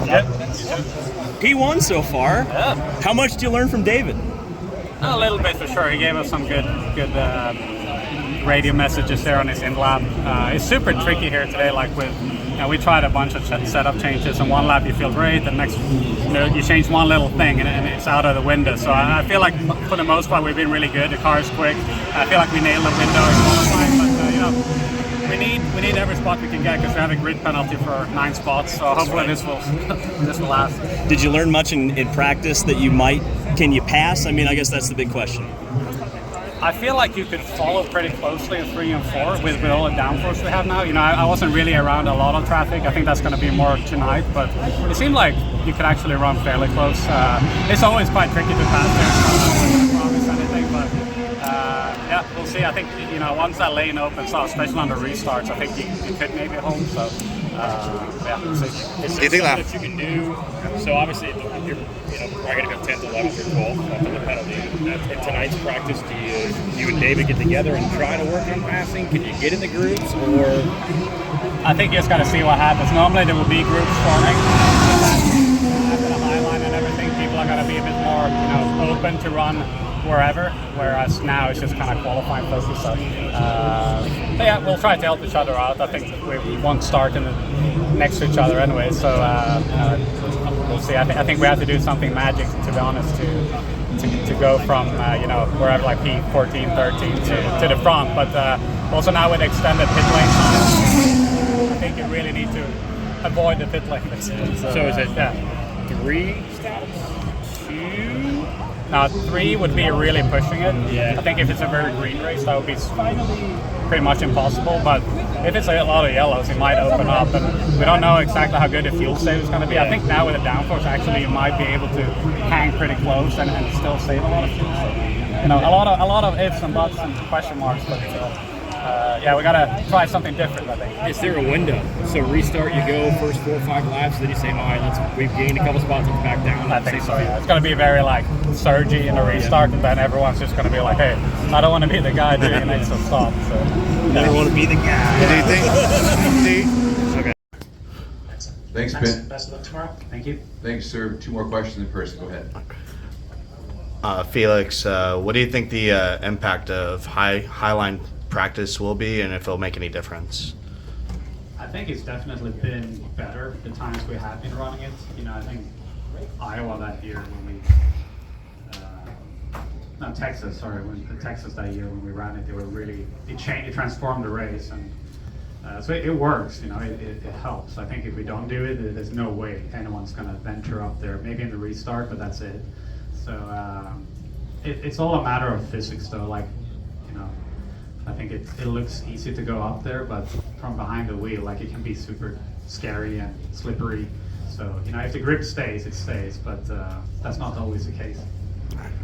Yep. P1 so far. Yeah. How much did you learn from David? A little bit for sure. He gave us some good radio messages there on his in lap. It's super tricky here today. Like we tried a bunch of setup changes, and one lap you feel great, the next you change one little thing and it's out of the window. So I feel like for the most part we've been really good. The car is quick. I feel like we nailed the window in qualifying, but we need every spot we can get because we have a grid penalty for 9 spots. So hopefully this will last. Did you learn much in practice that can you pass? I mean, I guess that's the big question. I feel like you could follow pretty closely in 3 and 4 with all the downforce we have now. I wasn't really around a lot of traffic. I think that's going to be more tonight, but it seemed like you could actually run fairly close. It's always quite tricky to pass there, so I don't promise anything, but yeah, we'll see. I think once that lane opens up, especially on the restarts, I think you could maybe hold. So yeah, we'll see. Is there something that you can do? So obviously, you're probably going to go 10th, 11th, or 12th after the penalty. In tonight's practice, do you and David get together and try to work on passing? Can you get in the groups, or? I think you just got to see what happens. Normally there will be groups forming. After the high line and everything, people are going to be a bit more, open to run wherever. Whereas now it's just kind of qualifying focus. So, but yeah, we'll try to help each other out. I think we won't start next to each other anyway. So we'll see. I think we have to do something magic, to be honest, to go from wherever, like P14, 13 to the front. But also now with extended pit lane time, I think you really need to avoid the pit lane. So is it 3 stops? 2? Now 3 would be really pushing it. Yeah. I think if it's a very green race, that would be pretty much impossible. But if it's a lot of yellows, it might open up, and we don't know exactly how good the fuel save is going to be. I think now with the downforce, actually, you might be able to hang pretty close and still save a lot of fuel. So, a lot of ifs and buts and question marks, but yeah, we got to try something different, I think. Is there a window? So restart, you go first 4 or 5 laps, then you say, all right, we've gained a couple spots, let's back down. I think so, yeah. It's going to be very surgy in the restart, and then everyone's just going to be like, hey, I don't want to be the guy doing an extra stop. So Never want to be the guy. What do you think? Okay. Thanks, Ben. Best of luck tomorrow. Thank you. Thanks, sir. 2 more questions in person. Go ahead. Felix, what do you think the impact of highline practice will be, and if it'll make any difference? I think it's definitely been better the times we have been running it. I think Iowa that year when we Texas that year when we ran it, they were really it transformed the race, and so it works. It helps. I think if we don't do it, there's no way anyone's going to venture up there. Maybe in the restart, but that's it. So it's all a matter of physics, though. I think it looks easy to go up there, but from behind the wheel, it can be super scary and slippery. So if the grip stays, it stays, but that's not always the case.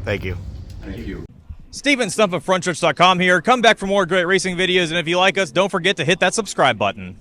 Thank you. Thank you. Steven Stump of Frontstretch.com here. Come back for more great racing videos, and if you like us, don't forget to hit that subscribe button.